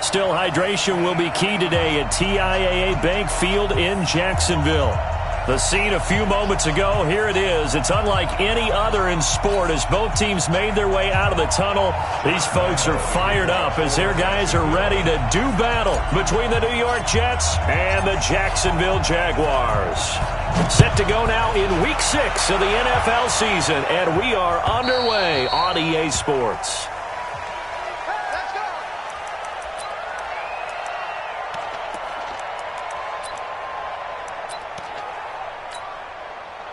Still, hydration will be key today at TIAA Bank Field in Jacksonville. The scene a few moments ago, here it is. It's unlike any other in sport as both teams made their way out of the tunnel. These folks are fired up as their guys are ready to do battle between the New York Jets and the Jacksonville Jaguars. Set to go now in Week 6 of the NFL season, and we are underway on EA Sports.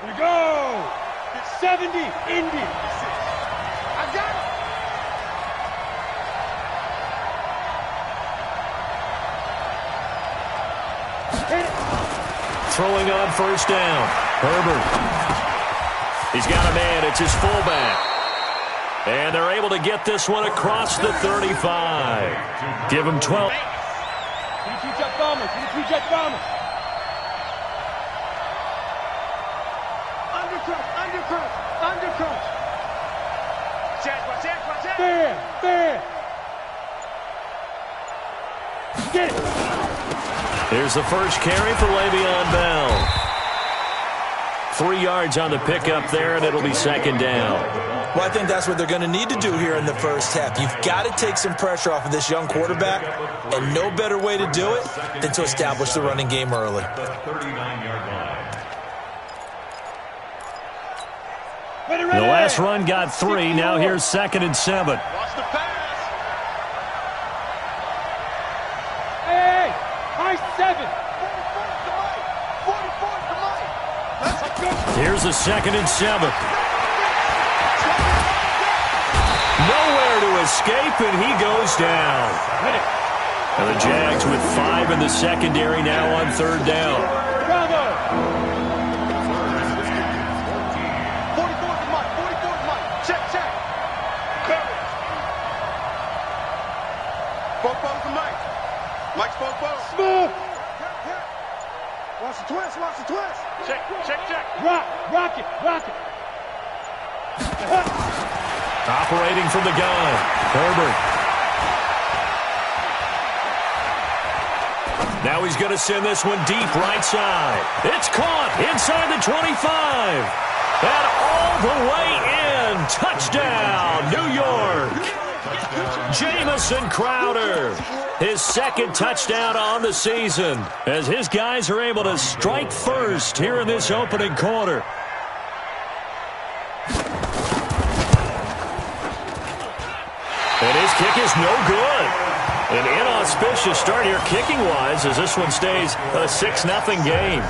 Here we go! It's 70, Indy. I got it! Throwing on first down. Herbert. He's got a man. It's his fullback. And they're able to get this one across the 35. Give him 12. Undercrunch. Fair. Get it. Here's the first carry for Le'Veon Bell. 3 yards on the pickup there, and it'll be second down. Well, I think that's what they're going to need to do here in the first half. You've got to take some pressure off of this young quarterback, and no better way to do it than to establish the running game early. The last run got 3. Now here's 2nd and 7. Watch the pass. Hey, high 7. 44 to Mike. Here's the 2nd and 7. Nowhere to escape, and he goes down. And the Jags with 5 in the secondary now on 3rd down. Bravo. Mike's smooth. Watch the twist. Check. Rock it. Operating from the gun. Herbert. Now he's going to send this one deep right side. It's caught inside the 25. And all the way in. Touchdown, New York. Jamison Crowder. His 2nd touchdown on the season as his guys are able to strike first here in this opening quarter. And his kick is no good. An inauspicious start here kicking-wise as this one stays a 6-0 game.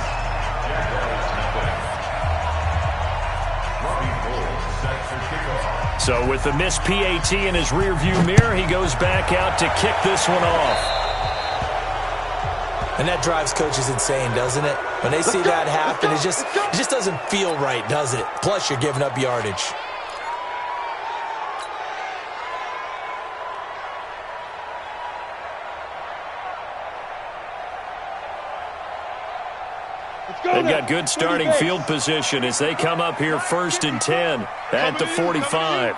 So with the missed PAT in his rearview mirror, he goes back out to kick this one off. And that drives coaches insane, doesn't it? When they see that happen, it just doesn't feel right, does it? Plus, you're giving up yardage. They've got good starting field position as they come up here 1st and 10 at the 45.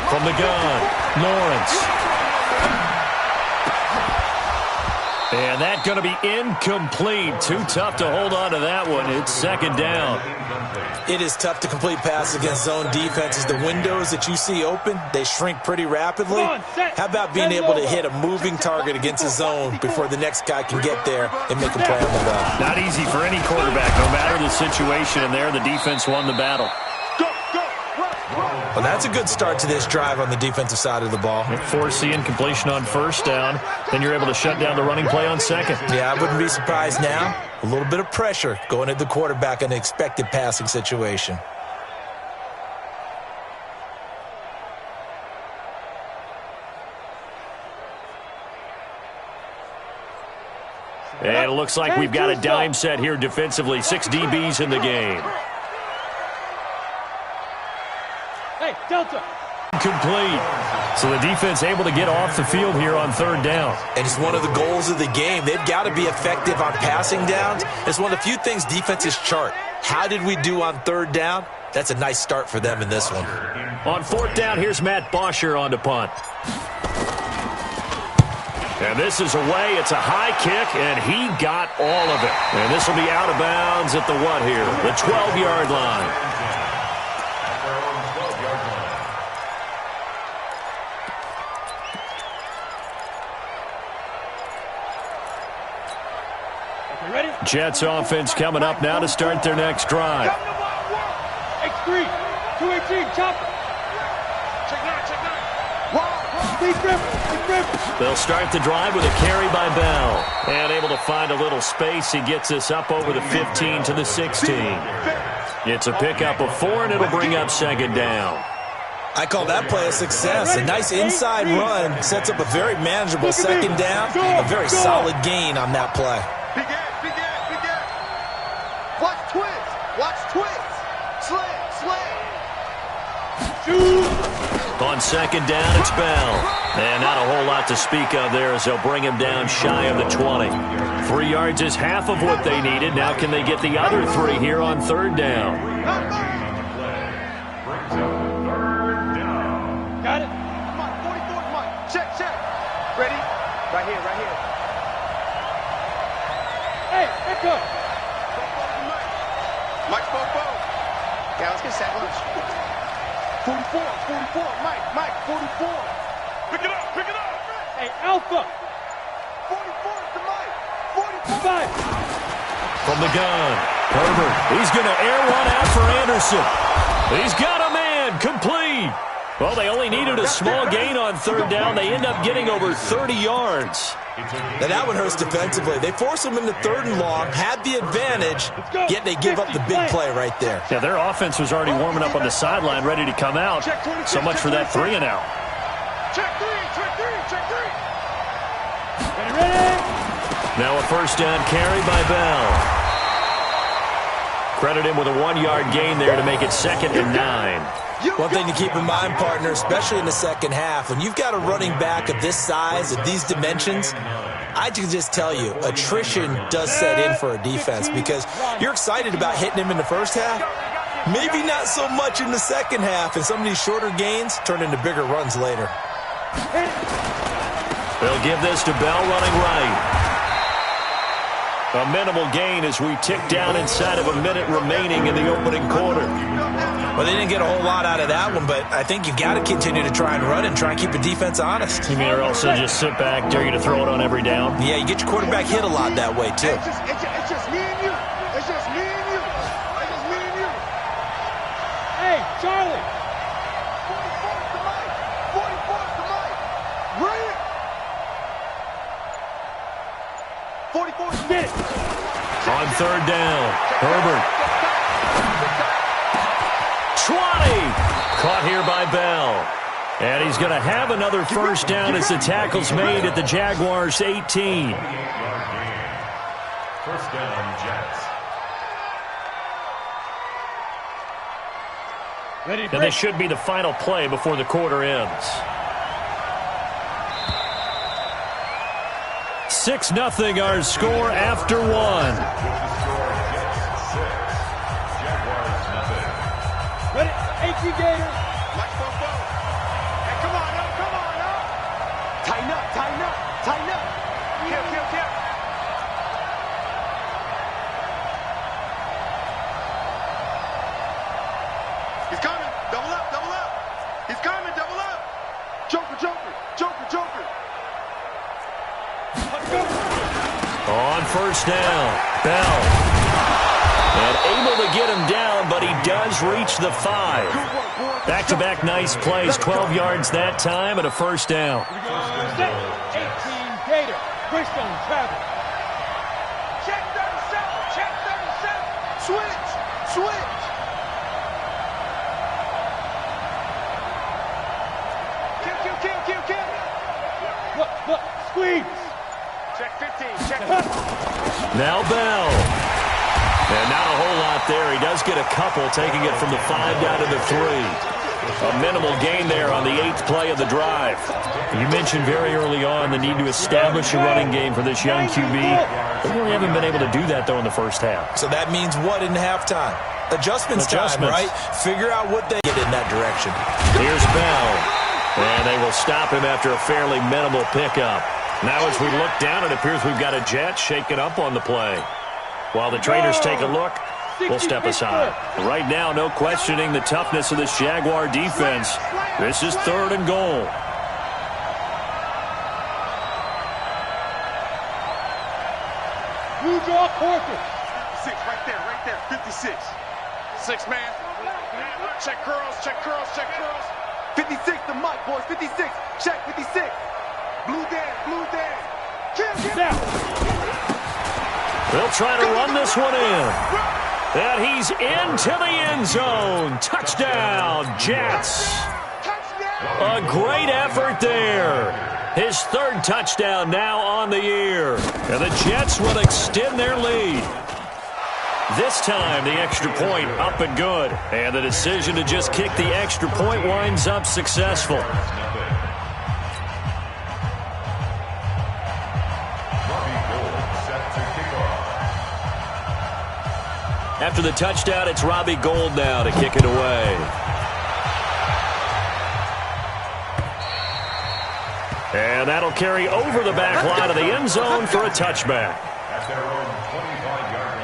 From the gun, Lawrence. And that's going to be incomplete. Too tough to hold on to that one. It's 2nd down. It is tough to complete passes against zone defenses. The windows that you see open, they shrink pretty rapidly. How about being able to hit a moving target against a zone before the next guy can get there and make a play on the ball? Not easy for any quarterback, no matter the situation, and there the defense won the battle. Well, that's a good start to this drive on the defensive side of the ball. Forcing completion on 1st down, then you're able to shut down the running play on 2nd. Yeah, I wouldn't be surprised now. A little bit of pressure going at the quarterback in an expected passing situation. And it looks like we've got a dime set here defensively. 6 DBs in the game. Hey, Delta. Complete. So the defense able to get off the field here on 3rd down. And it's one of the goals of the game. They've got to be effective on passing downs. It's one of the few things defenses chart. How did we do on 3rd down? That's a nice start for them in this one. On fourth down, here's Matt Bosher on to punt. And this is away. It's a high kick, and he got all of it. And this will be out of bounds at the what here? The 12-yard line. Jets offense coming up now to start their next drive. X3, 218, chopper. Check nine. They'll start the drive with a carry by Bell. And able to find a little space. He gets this up over the 15 to the 16. It's a pickup of 4, and it'll bring up second down. I call that play a success. A nice inside run sets up a very manageable second down. A very solid gain on that play. Watch twist. Slam. On second down, it's Bell. And not a whole lot to speak of there as they'll bring him down shy of the 20. 3 yards is half of what they needed. Now can they get the other 3 here on third down? Got it. Come on, 44, come on. Check. Ready? Right here. Hey, back up. Mike, Bobo. Yeah, let's get sack lunch. 44, Mike, 44. Pick it up. Hey, Alpha. 44 to Mike. 45. From the gun, Herbert. He's going to air one out for Anderson. He's got a man, complete. Well, they only needed a small gain on third down. They end up getting over 30 yards. Now that one hurts defensively. They force them into third and long, had the advantage, yet they give up the big play right there. Yeah, their offense was already warming up on the sideline, ready to come out. So much for that 3 and out. Check three. Ready? Now a first down carry by Bell. Credit him with a 1-yard gain there to make it 2nd and 9. One thing to keep in mind, partner, especially in the second half, when you've got a running back of this size, of these dimensions, I can just tell you, attrition does set in for a defense because you're excited about hitting him in the first half. Maybe not so much in the second half, and some of these shorter gains turn into bigger runs later. They'll give this to Bell running right. A minimal gain as we tick down inside of a minute remaining in the opening quarter. Well, they didn't get a whole lot out of that one, but I think you've got to continue to try and run and try and keep the defense honest. You mean or else they'll just sit back, dare you to throw it on every down? Yeah, you get your quarterback hit a lot that way, too. It's just me and you. Hey, Charlie. 44 to Mike. Right. 44 to get it. On third down, Herbert. 20! Caught here by Bell. And he's going to have another first down as the tackle's made at the Jaguars' 18. First down, Jets. And this should be the final play before the quarter ends. 6-0 our score after 1. Ready? AT Gator. Mike Bobo. Hey, come on up. Tighten up. Kill. He's coming. Double up. He's coming. Double up. Joker. On first down, Bell. And able to get him down, but he does reach the 5. Back-to-back nice plays, 12 yards that time and a first down. 18 Gator. Bridgestone travel. Check 37. Switch. Kill. Look. Squeeze. Check 15. Check. Now Bell. And not a whole lot there. He does get a couple, taking it from the 5 down to the 3. A minimal gain there on the 8th play of the drive. You mentioned very early on the need to establish a running game for this young QB. They really haven't been able to do that, though, in the first half. So that means what in halftime? Adjustments time, right? Figure out what they get in that direction. Here's Bell. And they will stop him after a fairly minimal pickup. Now as we look down, it appears we've got a jet shaking up on the play. While the traders take a look, we'll step aside. Right now, no questioning the toughness of this Jaguar defense. This is 3rd and goal. Blue draw quarter. 6 right there, 56. 6 man. Check curls, check curls, check curls. 56 to Mike, boys, 56. Check 56. Blue Dan. Kill down. They'll try to run this one in. And he's into the end zone. Touchdown, Jets. A great effort there. His 3rd touchdown now on the year. And the Jets will extend their lead. This time, the extra point up and good. And the decision to just kick the extra point winds up successful. After the touchdown, it's Robbie Gould now to kick it away. And that'll carry over the back line of the end zone for a touchback. At their own 25-yard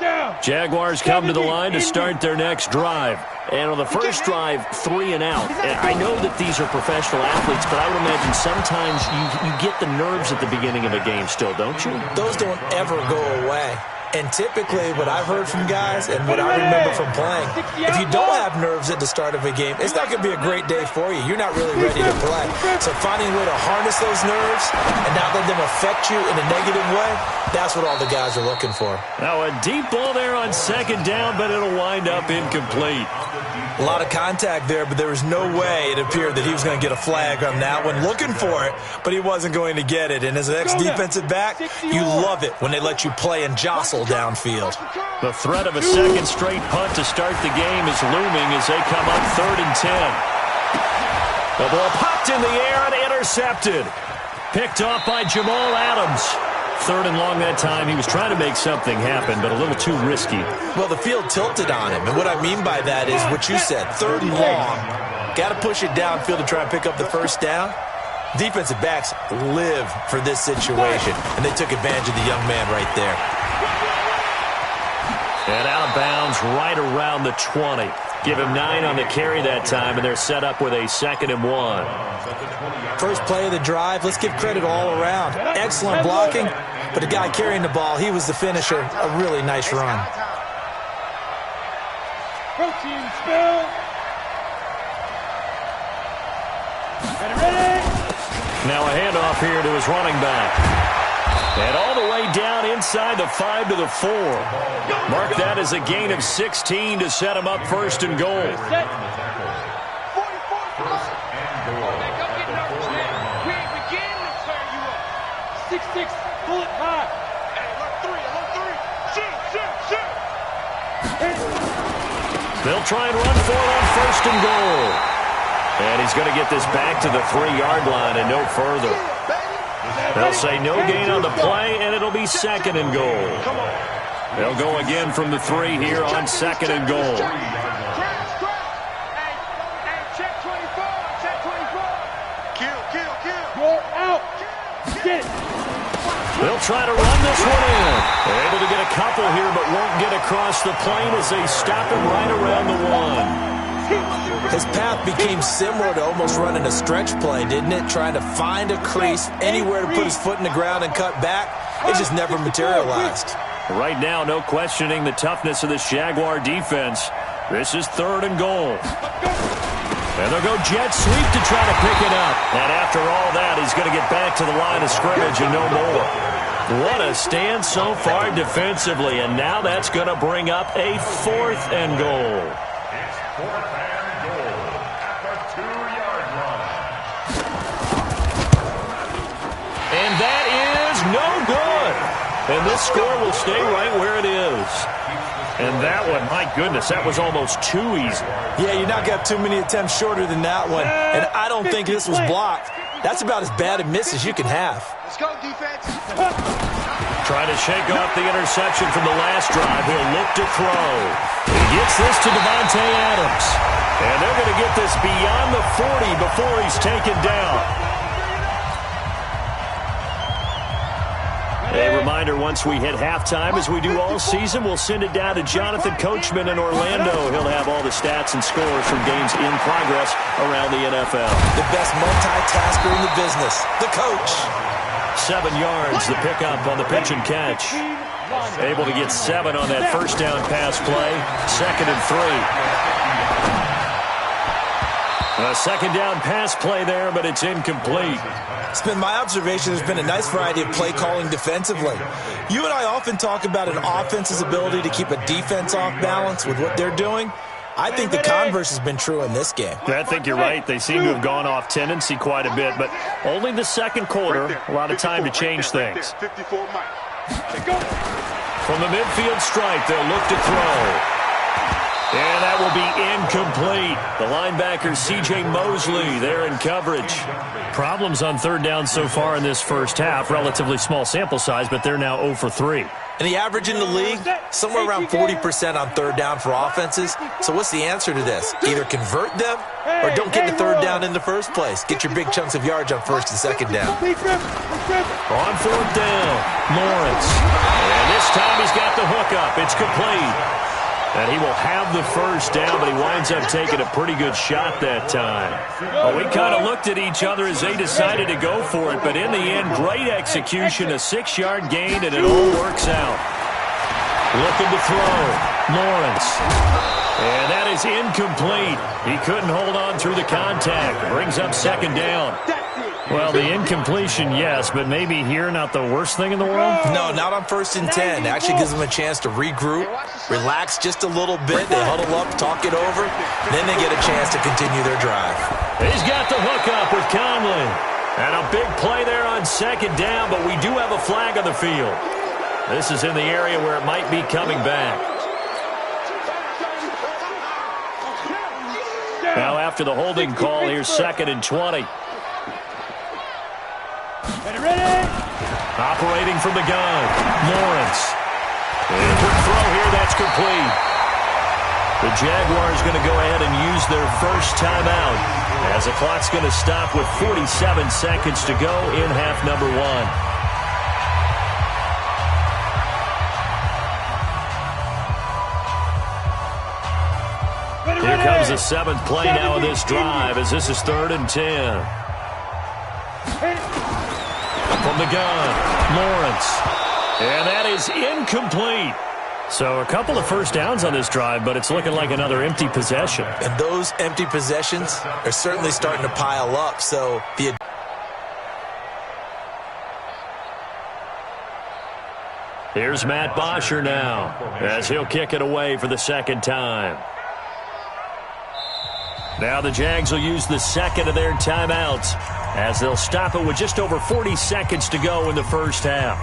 line. Jaguars come to the line to start their next drive. And on the first drive, 3 and out. And I know that these are professional athletes, but I would imagine sometimes you get the nerves at the beginning of a game still, don't you? Those don't ever go away. And typically, what I've heard from guys and what I remember from playing, if you don't have nerves at the start of a game, it's not going to be a great day for you. You're not really ready to play. So finding a way to harness those nerves and not let them affect you in a negative way, that's what all the guys are looking for. Now a deep ball there on 2nd down, but it'll wind up incomplete. A lot of contact there, but there was no way it appeared that he was going to get a flag on that one. Looking for it, but he wasn't going to get it. And as an ex-defensive back, you love it when they let you play and jostle downfield. The threat of a 2nd straight punt to start the game is looming as they come up 3rd and 10. The ball popped in the air and intercepted. Picked off by Jamal Adams. 3rd and long that time. He was trying to make something happen, but a little too risky. Well, the field tilted on him, and what I mean by that is what you said, 3rd and long. Got to push it downfield to try and pick up the first down. Defensive backs live for this situation, and they took advantage of the young man right there. And out of bounds right around the 20. Give him 9 on the carry that time, and they're set up with a 2nd and 1. First play of the drive, let's give credit all around. Excellent blocking, but the guy carrying the ball, he was the finisher. A really nice run. Protein spill. Ready. Now a handoff here to his running back. And all the way down inside the 5 to the 4. Mark that as a gain of 16 to set him up 1st and goal. They'll try and run for it on 1st and goal. And he's going to get this back to the 3-yard line and no further. They'll say no gain on the play, and it'll be 2nd and goal. They'll go again from the 3 here on 2nd and goal. You're out. They'll try to run this one in. They're able to get a couple here, but won't get across the plane as they stop him right around the 1. His path became similar to almost running a stretch play, didn't it? Trying to find a crease, anywhere to put his foot in the ground and cut back. It just never materialized. Right now, no questioning the toughness of this Jaguar defense. This is 3rd and goal. And they'll go jet sweep to try to pick it up. And after all that, he's going to get back to the line of scrimmage and no more. What a stand so far defensively. And now that's going to bring up a 4th and goal. It's 4th and goal at the 2-yard line. And that is no good. And this score will stay right where it is. And that one, my goodness, that was almost too easy. Yeah, you're not going to have too many attempts shorter than that one. And I don't think this was blocked. That's about as bad a miss as you can have. Let's go, defense. Trying to shake off the interception from the last drive. He'll look to throw. He gets this to Davante Adams. And they're going to get this beyond the 40 before he's taken down. A reminder, once we hit halftime, as we do all season, we'll send it down to Jonathan Coachman in Orlando. He'll have all the stats and scores from games in progress around the NFL. The best multitasker in the business, the coach. 7 yards, the pickup on the pitch and catch. Able to get 7 on that first down pass play. 2nd and 3. A second down pass play there, but it's incomplete. It's been my observation there's been a nice variety of play calling defensively. You and I often talk about an offense's ability to keep a defense off balance with what they're doing. I think the converse has been true in this game. I think you're right. They seem to have gone off tendency quite a bit, but only the second quarter. A lot of time to change things. From the midfield stripe, they'll look to throw. And that will be incomplete. The linebacker, C.J. Mosley, there in coverage. Problems on third down so far in this first half. Relatively small sample size, but they're now 0 for 3. And the average in the league, somewhere around 40% on third down for offenses. So what's the answer to this? Either convert them or don't get the third down in the first place. Get your big chunks of yards on first and second down. On fourth down, Lawrence. And this time he's got the hookup. It's complete. And he will have the first down, but he winds up taking a pretty good shot that time. Well, we kind of looked at each other as they decided to go for it, but in the end, great execution, a 6-yard gain, and it all works out. Looking to throw, Lawrence. And that is incomplete. He couldn't hold on through the contact. Brings up second down. Well, the incompletion, yes, but maybe here not the worst thing in the world? No, not on 1st and 10. Actually gives them a chance to regroup, relax just a little bit. They huddle up, talk it over. Then they get a chance to continue their drive. He's got the hookup with Conley. And a big play there on second down, but we do have a flag on the field. This is in the area where it might be coming back. Now after the holding call, here's 2nd and 20. Operating from the gun, Lawrence. And a quick throw here, that's complete. The Jaguars going to go ahead and use their first timeout as the clock's going to stop with 47 seconds to go in half number 1. Here comes the 7th play now of this drive as this is 3rd and 10. From the gun, Lawrence. And that is incomplete. So a couple of first downs on this drive, but it's looking like another empty possession. And those empty possessions are certainly starting to pile up. So here's Matt Bosher now as he'll kick it away for the second time. Now the Jags will use the second of their timeouts as they'll stop it with just over 40 seconds to go in the first half.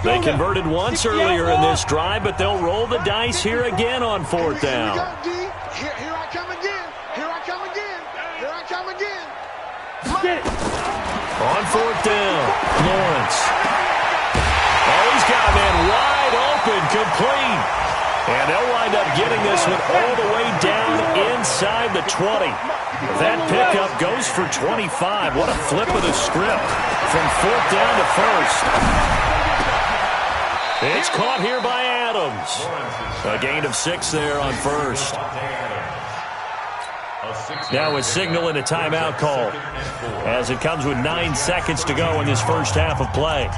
They converted once earlier in this drive, but they'll roll the dice here again on 4th down. Here I come again. Here I come again. Here I come again. On 4th down, Lawrence. Oh, he's got a man wide open, complete. And they'll wind up getting this one all the way down inside the 20. That pickup goes for 25. What a flip of the script from 4th down to 1st. It's caught here by Adams. A gain of 6 there on 1st. Now a signal and a timeout call as it comes with 9 seconds to go in this first half of play.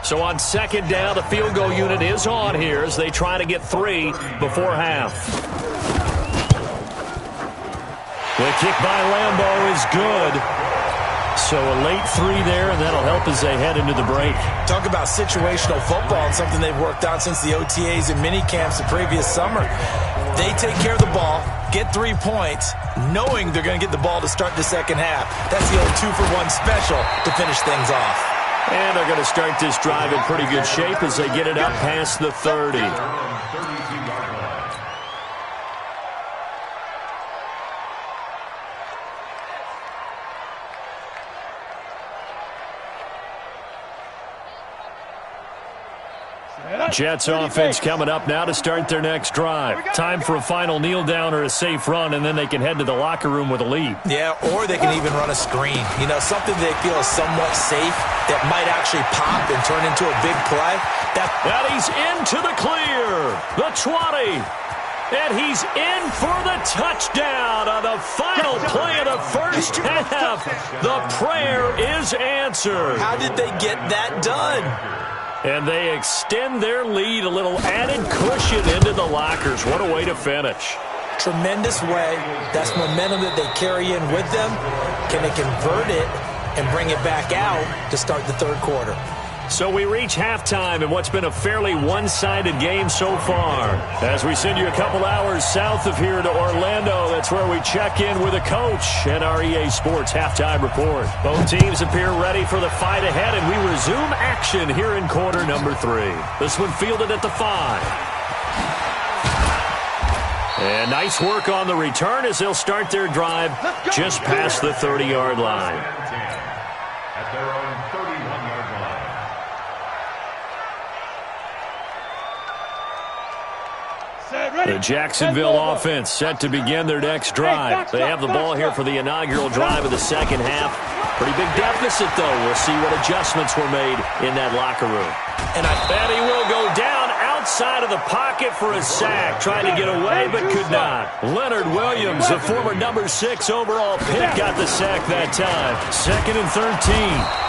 So on second down, the field goal unit is on here as they try to get 3 before half. The kick by Lambeau is good. So a late 3 there, and that'll help as they head into the break. Talk about situational football and something they've worked on since the OTAs and mini camps the previous summer. They take care of the ball, get 3 points, knowing they're going to get the ball to start the second half. That's the old 2-for-1 special to finish things off. And they're going to start this drive in pretty good shape as they get it up past the 30. Jets offense coming up now to start their next drive. Time for a final kneel down or a safe run, and then they can head to the locker room with a lead. Yeah, or they can even run a screen. You know, something they feel is somewhat safe that might actually pop and turn into a big play. And he's into the clear. The 20. And he's in for the touchdown on the final play of the first half. The prayer is answered. How did they get that done? And they extend their lead, a little added cushion into the lockers. What a way to finish. Tremendous way. That's momentum that they carry in with them. Can they convert it and bring it back out to start the third quarter? So we reach halftime in what's been a fairly one-sided game so far. As we send you a couple hours south of here to Orlando, that's where we check in with a coach and our EA Sports halftime report. Both teams appear ready for the fight ahead, and we resume action here in quarter number 3. This one fielded at the 5. And nice work on the return as they'll start their drive just past the 30-yard line. At their own 31-yard line. The Jacksonville offense set to begin their next drive. They have the ball here for the inaugural drive of the second half. Pretty big deficit, though. We'll see what adjustments were made in that locker room. And he will go down outside of the pocket for a sack. Tried to get away, but could not. Leonard Williams, a former number 6 overall pick, got the sack that time. 2nd and 13.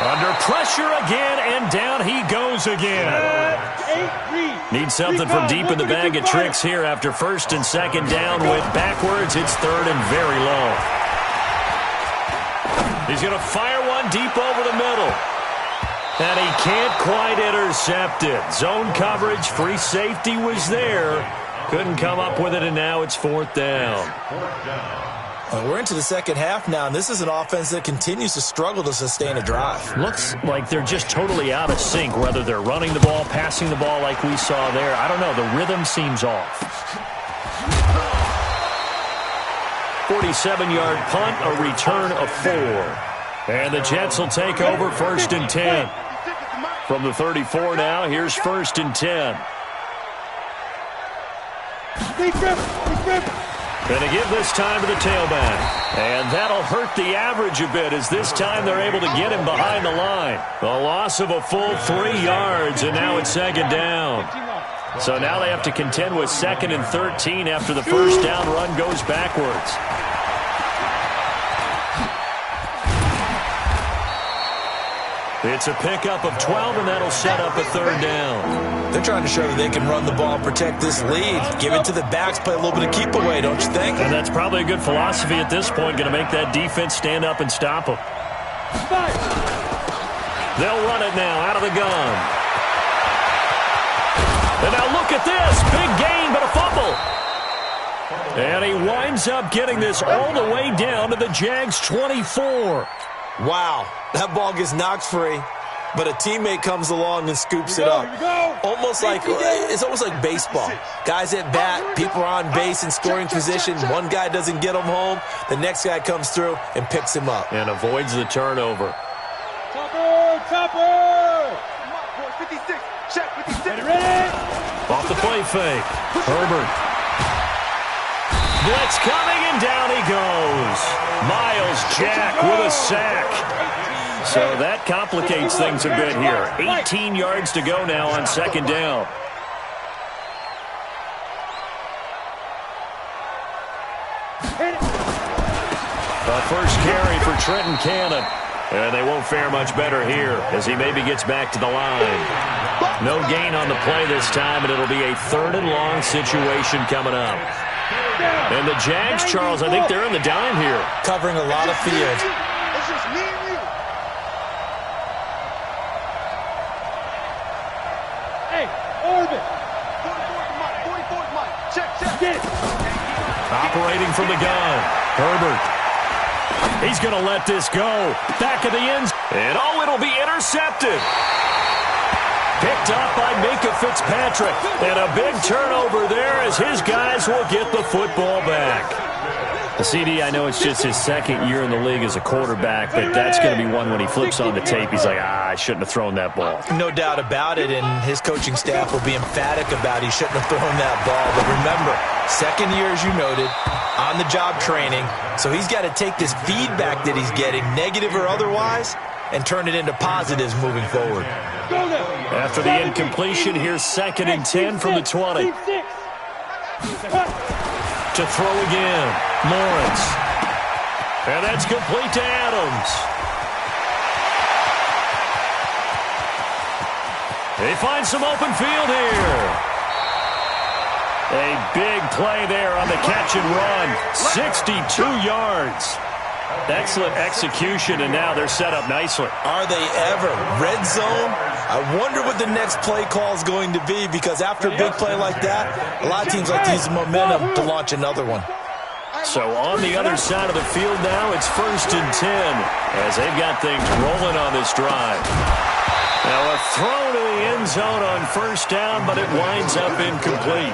Under pressure again, and down he goes again. Needs something from deep in the bag of tricks here after 1st and 2nd down. Went backwards. It's 3rd and very low. He's going to fire one deep over the middle. And he can't quite intercept it. Zone coverage, free safety was there. Couldn't come up with it, and now it's 4th down. We're into the second half now, and this is an offense that continues to struggle to sustain a drive. Looks like they're just totally out of sync, whether they're running the ball, passing the ball like we saw there. I don't know. The rhythm seems off. 47-yard punt, a return of 4. And the Jets will take over 1st and 10. From the 34 now, here's 1st and 10. Going to give this time to the tailback. And that'll hurt the average a bit as this time they're able to get him behind the line. The loss of a full 3 yards, and now it's 2nd down. So now they have to contend with 2nd and 13 after the first down run goes backwards. It's a pickup of 12, and that'll set up a 3rd down. They're trying to show that they can run the ball and protect this lead. Give it to the backs, play a little bit of keep away, don't you think? And that's probably a good philosophy at this point, going to make that defense stand up and stop them. They'll run it now out of the gun. And now look at this. Big gain, but a fumble. And he winds up getting this all the way down to the Jags' 24. Wow, that ball gets knocked free, but a teammate comes along and scoops it up. It's almost like baseball. Guys at bat, people are on base in scoring position. One guy doesn't get him home. The next guy comes through and picks him up. And avoids the turnover. Chopper! 56, check 56. Ready? Off the play fake. Herbert. Blitz coming, and down he goes. Miles Jack with a sack. So that complicates things a bit here. 18 yards to go now on 2nd down. A first carry for Trenton Cannon. And they won't fare much better here as he maybe gets back to the line. No gain on the play this time, and it'll be a 3rd and long situation coming up. And the Jags, Charles, I think they're in the dime here. Covering a lot of field. It's just me and you. Hey, Orbit. 44's Mike. 44's Mike. Check. Get it. Operating from the gun. Herbert. He's going to let this go. Back of the ends. And it'll be intercepted. Picked up by Minka Fitzpatrick. And a big turnover there as his guys will get the football back. CD, I know it's just his second year in the league as a quarterback, but that's going to be one when he flips on the tape. He's like, I shouldn't have thrown that ball. No doubt about it, and his coaching staff will be emphatic about he shouldn't have thrown that ball. But remember, second year, as you noted, on-the-job training, so he's got to take this feedback that he's getting, negative or otherwise, and turn it into positives moving forward. After the incompletion, here's 2nd and 10 from the 20. To throw again, Lawrence. And that's complete to Adams. They find some open field here. A big play there on the catch and run. 62 yards. Excellent execution, and now they're set up nicely. Are they ever? Red zone? I wonder what the next play call is going to be, because after a big play like that, a lot of teams like to use the momentum to launch another one. So on the other side of the field now, it's 1st and 10 as they've got things rolling on this drive. Now a throw to the end zone on 1st down, but it winds up incomplete.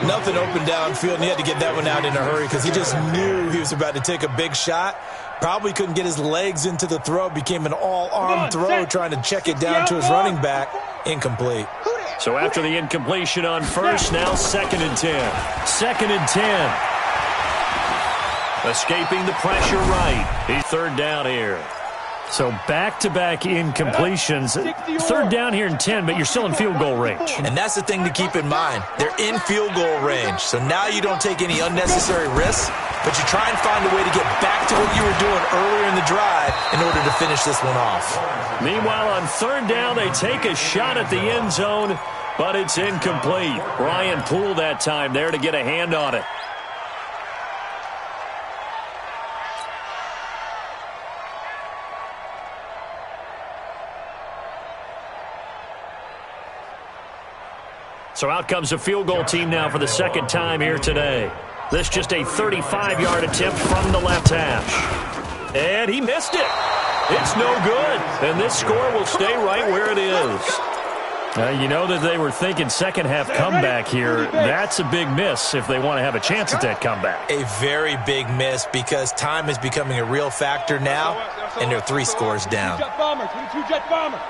Nothing open downfield, and he had to get that one out in a hurry because he just knew he was about to take a big shot. Probably couldn't get his legs into the throw. Became an all-arm throw, trying to check it down to his running back. Incomplete. So after the incompletion on 1st, now 2nd and 10. 2nd and 10. Escaping the pressure right. He's 3rd down here. So back-to-back incompletions. 3rd down here and 10, but you're still in field goal range. And that's the thing to keep in mind. They're in field goal range. So now you don't take any unnecessary risks, but you try and find a way to get back to what you were doing earlier in the drive in order to finish this one off. Meanwhile, on 3rd down, they take a shot at the end zone, but it's incomplete. Ryan Poole that time there to get a hand on it. So out comes a field goal team now for the 2nd time here today. This just a 35-yard attempt from the left hash. And he missed it. It's no good. And this score will stay right where it is. You know that they were thinking second half comeback here. That's a big miss if they want to have a chance at that comeback. A very big miss because time is becoming a real factor now, and they're 3 scores down. Jet bomber, 22 jet bomber.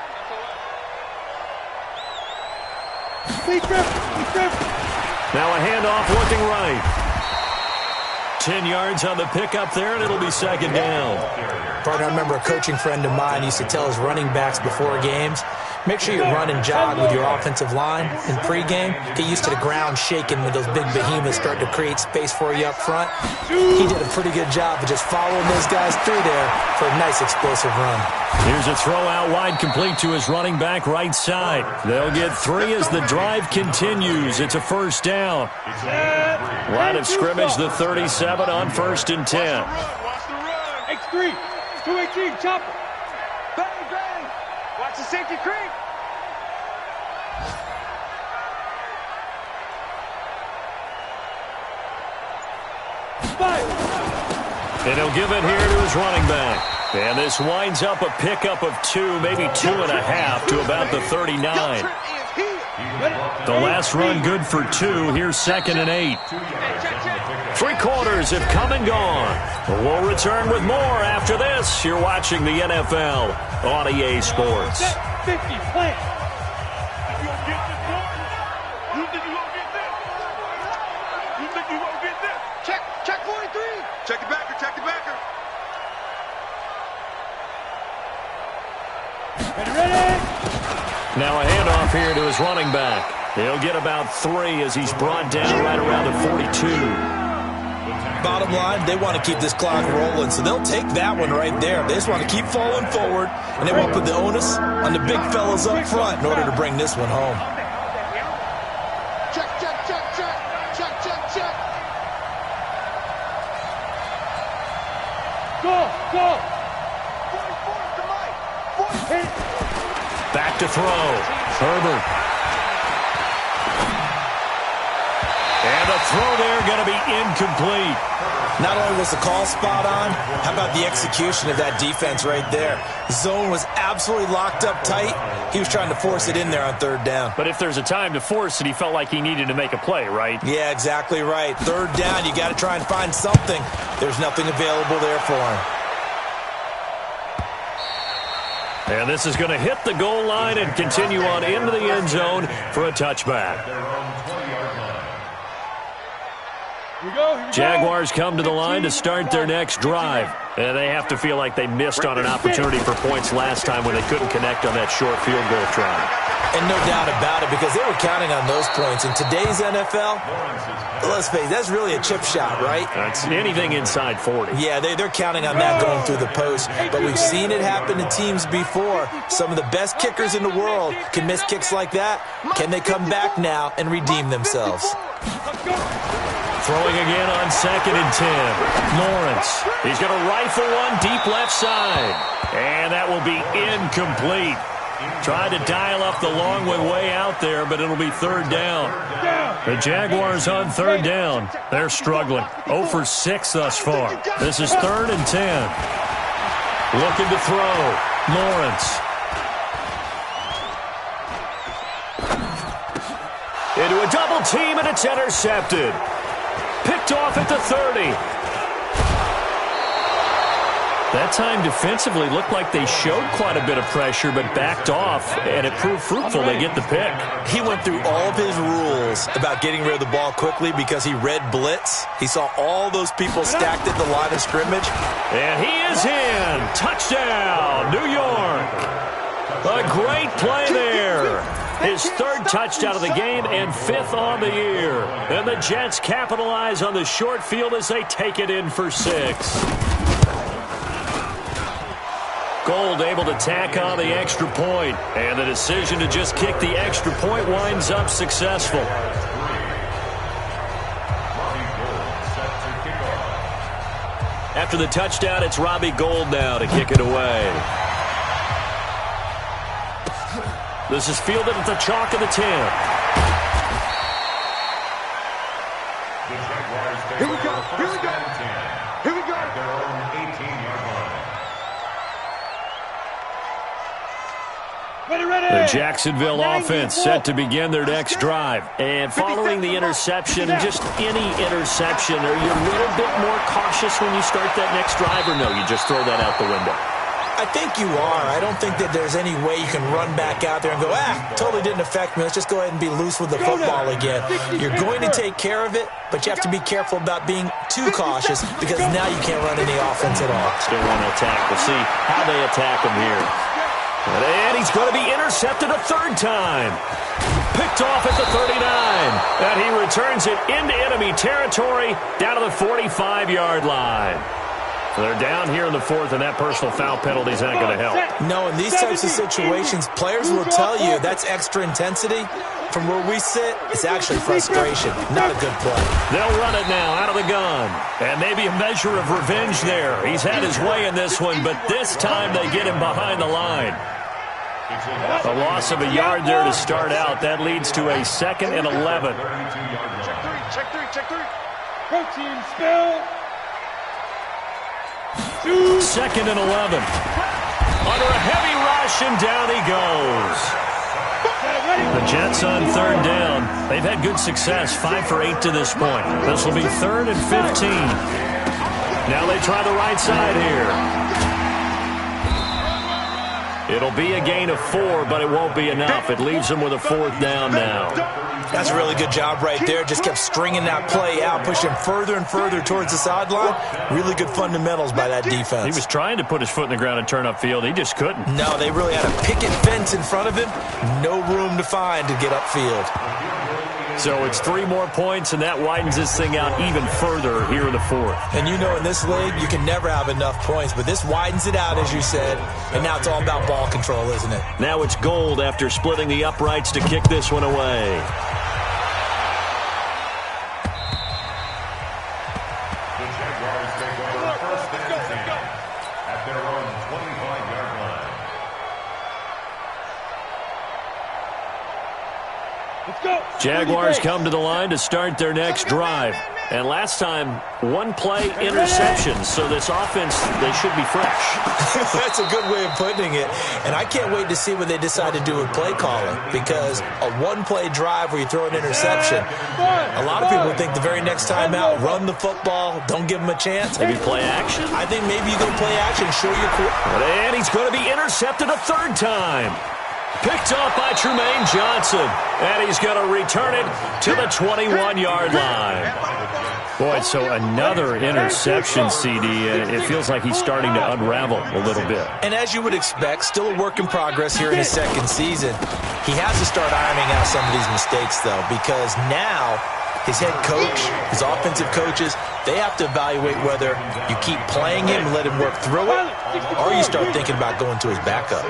Now a handoff looking right. 10 yards on the pickup there, and it'll be 2nd down. Partner, I remember a coaching friend of mine used to tell his running backs before games, make sure you run and jog with your offensive line in pregame. Get used to the ground shaking when those big behemoths start to create space for you up front. He did a pretty good job of just following those guys through there for a nice explosive run. Here's a throw out wide complete to his running back right side. They'll get 3 as the drive continues. It's a 1st down. Line of scrimmage, the 37 on 1st and 10. X3, 218, chopper. Bang, bang. Watch the safety creep. And he'll give it here to his running back. And this winds up a pickup of 2, maybe 2.5 to about the 39. The last run good for 2. Here's 2nd and 8. 3 quarters have come and gone. We'll return with more after this. You're watching the NFL on Ayeeee Sports. 50, plant. Check 43. Check the backer, check the backer. Ready? Now a handoff here to his running back. He'll get about 3 as he's brought down right around the 42. Bottom line, they want to keep this clock rolling, so they'll take that one right there. They just want to keep falling forward, and they won't put the onus on the big fellas up front in order to bring this one home. Check. Back to throw. Herbert. And the throw there going to be incomplete. Not only was the call spot on, how about the execution of that defense right there? Zone was absolutely locked up tight. He was trying to force it in there on third down. But if there's a time to force it, he felt like he needed to make a play, right? Yeah, exactly right. Third down, you got to try and find something. There's nothing available there for him. And this is going to hit the goal line and continue on into the end zone for a touchback. Jaguars come to the line to start their next drive. And they have to feel like they missed on an opportunity for points last time when they couldn't connect on that short field goal try. And no doubt about it, because they were counting on those points. In today's NFL, let's face it, that's really a chip shot, right? That's anything inside 40. Yeah, they're counting on that going through the post. But we've seen it happen to teams before. Some of the best kickers in the world can miss kicks like that. Can they come back now and redeem themselves? Throwing again on 2nd and 10. Lawrence. He's going to rifle one deep left side. And that will be incomplete. Tried to dial up the long one way out there, but it'll be third down. The Jaguars on third down. They're struggling. 0 for 6 thus far. This is 3rd and 10. Looking to throw. Lawrence. Into a double team, and it's intercepted. Picked off at the 30. That time defensively looked like they showed quite a bit of pressure but backed off, and it proved fruitful. They get the pick. He went through all of his rules about getting rid of the ball quickly because he read blitz. He saw all those people stacked at the line of scrimmage. And he is in. Touchdown, New York. A great play there. His 3rd touchdown of the game and 5th on the year. And the Jets capitalize on the short field as they take it in for 6. Gold able to tack on the extra point. And the decision to just kick the extra point winds up successful. After the touchdown, it's Robbie Gould now to kick it away. This is fielded at the chalk of the 10. Here we go. Here we go. Here we go. Their own 18-yard line. The Jacksonville offense set to begin their next drive. And following the interception, just any interception, are you a little bit more cautious when you start that next drive, or no, you just throw that out the window? I think you are. I don't think that there's any way you can run back out there and go, totally didn't affect me. Let's just go ahead and be loose with the football again. You're going to take care of it, but you have to be careful about being too cautious because now you can't run any offense at all. Still want to attack. We'll see how they attack him here. And he's going to be intercepted a 3rd time. Picked off at the 39. And he returns it into enemy territory down to the 45-yard line. So they're down here in the 4th, and that personal foul penalty is not going to help. No, in these types of situations, players will tell you that's extra intensity. From where we sit, it's actually frustration. Not a good play. They'll run it now out of the gun. And maybe a measure of revenge there. He's had his way in this one, but this time they get him behind the line. A loss of a yard there to start out. That leads to a 2nd and 11. Check three. Protein spill. 2nd and 11. Under a heavy rush, and down he goes. The Jets on 3rd down. They've had good success, 5 for 8 to this point. This will be 3rd and 15. Now they try the right side here. It'll be a gain of 4, but it won't be enough. It leaves them with a 4th down now. That's a really good job right there. Just kept stringing that play out, pushing further and further towards the sideline. Really good fundamentals by that defense. He was trying to put his foot in the ground and turn upfield. He just couldn't. No, they really had a picket fence in front of him. No room to find to get upfield. So it's 3 more points, and that widens this thing out even further here in the 4th. And you know in this league, you can never have enough points, but this widens it out, as you said, and now it's all about ball control, isn't it? Now it's Gold after splitting the uprights to kick this one away. The Jaguars take over 1st and 10. Jaguars come to the line to start their next drive. And last time, one-play interceptions, so this offense, they should be fresh. That's a good way of putting it. And I can't wait to see what they decide to do with play calling, because a one-play drive where you throw an interception, a lot of people would think the very next time out, run the football, don't give them a chance. Maybe play action? I think maybe you go play action, show your core. And he's going to be intercepted a third time. Picked off by Trumaine Johnson. And he's going to return it to the 21-yard line. Boy, so another interception, CD. It feels like he's starting to unravel a little bit. And as you would expect, still a work in progress here in his second season. He has to start ironing out some of these mistakes, though, because now his head coach, his offensive coaches, they have to evaluate whether you keep playing him and let him work through it, or you start thinking about going to his backup.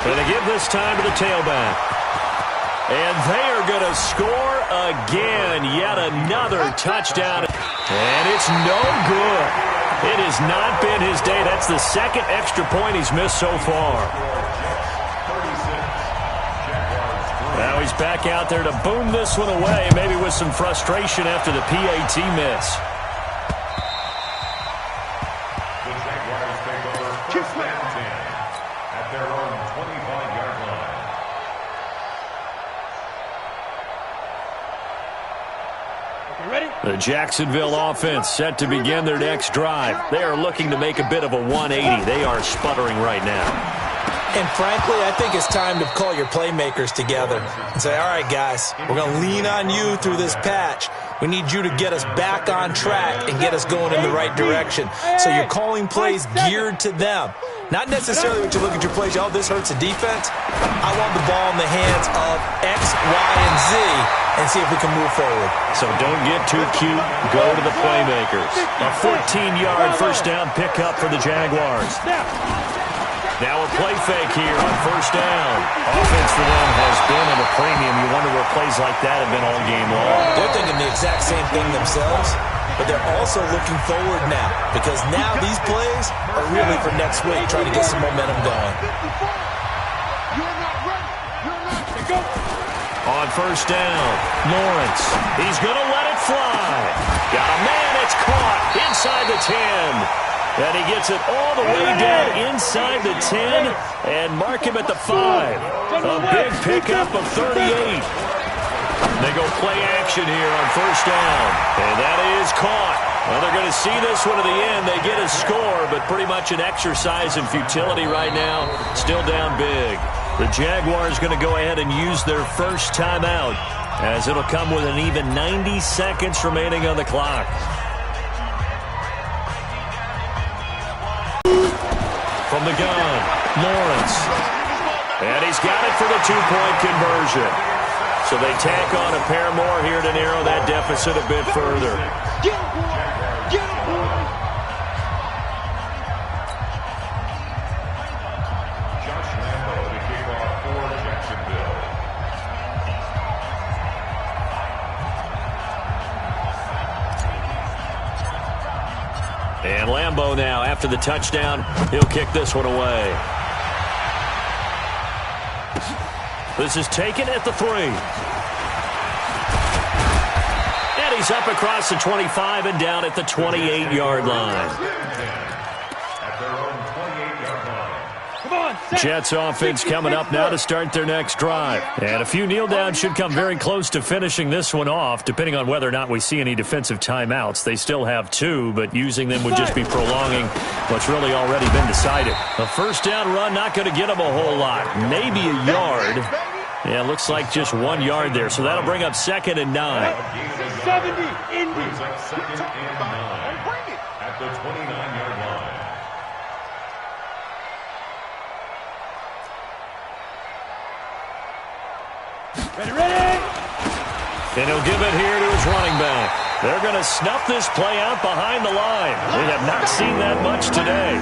Going to give this time to the tailback. And they are going to score again. Yet another touchdown. And it's no good. It has not been his day. That's the second extra point he's missed so far. Now he's back out there to boom this one away, maybe with some frustration after the PAT miss. The Jacksonville offense set to begin their next drive. They are looking to make a bit of a 180. They are sputtering right now. And frankly, I think it's time to call your playmakers together and say, all right, guys, we're going to lean on you through this patch. We need you to get us back on track and get us going in the right direction. So you're calling plays geared to them. Not necessarily what you look at your plays, oh, this hurts the defense. I want the ball in the hands of X, Y, and Z and see if we can move forward. So don't get too cute. Go to the playmakers. A 14-yard first down pickup for the Jaguars. Now a play fake here on first down. Offense for them has been at a premium. You wonder where plays like that have been all game long. They're thinking the exact same thing themselves, but they're also looking forward now, because now these plays are really for next week, trying to get some momentum going. On first down, Lawrence. He's going to let it fly. Got a man. It's caught inside the 10. And he gets it all the way down inside the 10 and mark him at the 5. A big pickup of 38. They go play action here on first down. And that is caught. Well, they're going to see this one to the end. They get a score, but pretty much an exercise in futility right now. Still down big. The Jaguars going to go ahead and use their first timeout, as it'll come with an even 90 seconds remaining on the clock. From the gun, Lawrence. And he's got it for the two-point conversion. So they tack on a pair more here to narrow that deficit a bit further. And Lambeau now, after the touchdown, he'll kick this one away. This is taken at the 3. And he's up across the 25 and down at the 28-yard line. Jets offense coming up now to start their next drive. And a few kneel downs should come very close to finishing this one off, depending on whether or not we see any defensive timeouts. They still have 2, but using them would just be prolonging what's really already been decided. A first down run not going to get them a whole lot. Maybe a yard. Yeah, it looks like just 1 yard there. So that'll bring up 2nd and 9. 70, Indy. At the 29-yard line. Ready. And he'll give it here to his running back. They're going to snuff this play out behind the line. We have not seen that much today.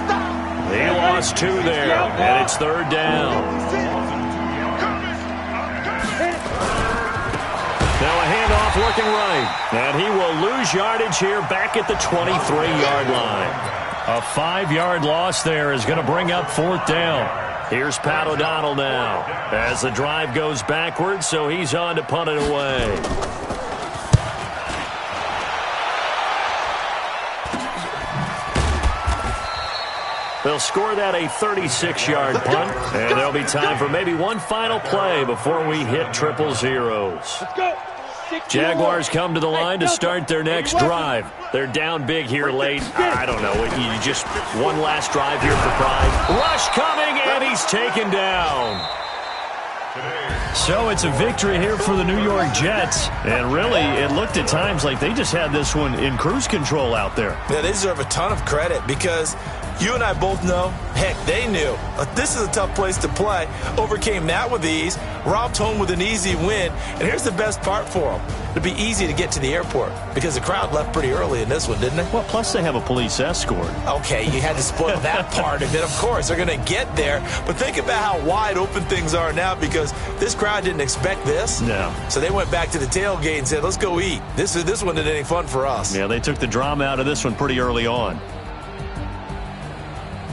He lost 2 there, and it's 3rd down. Now a handoff looking right, and he will lose yardage here back at the 23-yard line. A 5-yard loss there is going to bring up 4th down. Here's Pat O'Donnell now as the drive goes backwards, so he's on to punt it away. They'll score that a 36-yard punt, and there'll be time for maybe one final play before we hit triple zeros. Let's go. Jaguars come to the line to start their next drive. They're down big here late. I don't know. You just one last drive here for pride. Rush coming, and he's taken down. So it's a victory here for the New York Jets. And really, it looked at times like they just had this one in cruise control out there. Yeah, they deserve a ton of credit because you and I both know, heck, they knew. This is a tough place to play. Overcame that with ease, romped home with an easy win. And here's the best part for them. It'd be easy to get to the airport because the crowd left pretty early in this one, didn't they? Well, plus they have a police escort. Okay, you had to spoil that part of it. Of course, they're going to get there. But think about how wide open things are now because this crowd didn't expect this. No. So they went back to the tailgate and said, let's go eat. This one isn't any fun for us. Yeah, they took the drama out of this one pretty early on.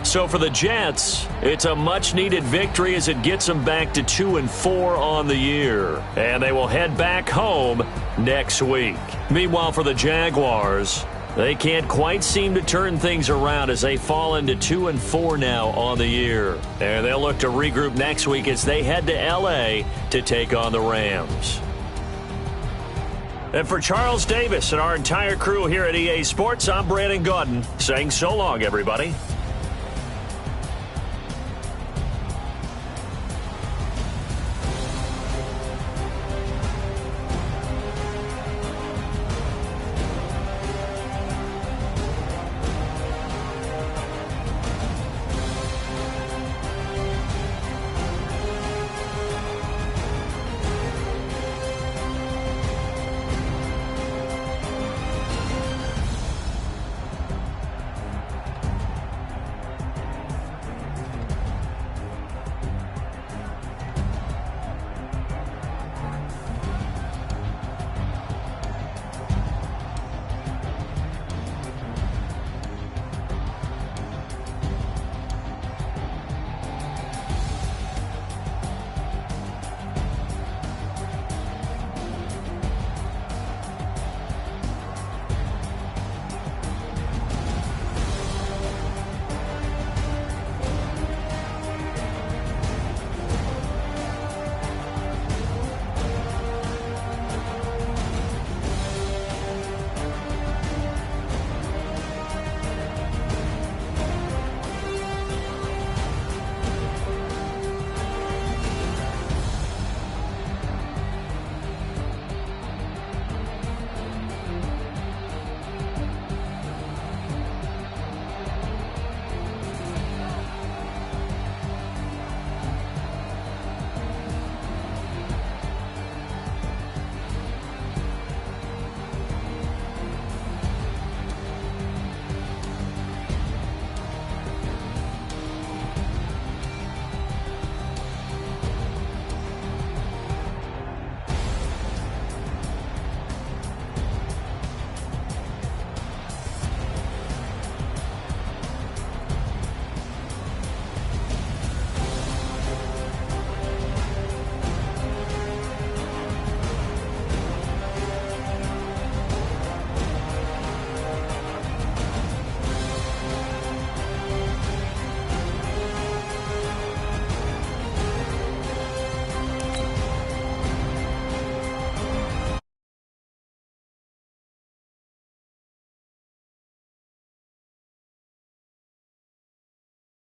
So for the Jets, it's a much-needed victory as it gets them back to 2-4 on the year. And they will head back home next week. Meanwhile, for the Jaguars, they can't quite seem to turn things around as they fall into 2-4 now on the year. And they'll look to regroup next week as they head to L.A. to take on the Rams. And for Charles Davis and our entire crew here at EA Sports, I'm Brandon Gaudin saying so long, everybody.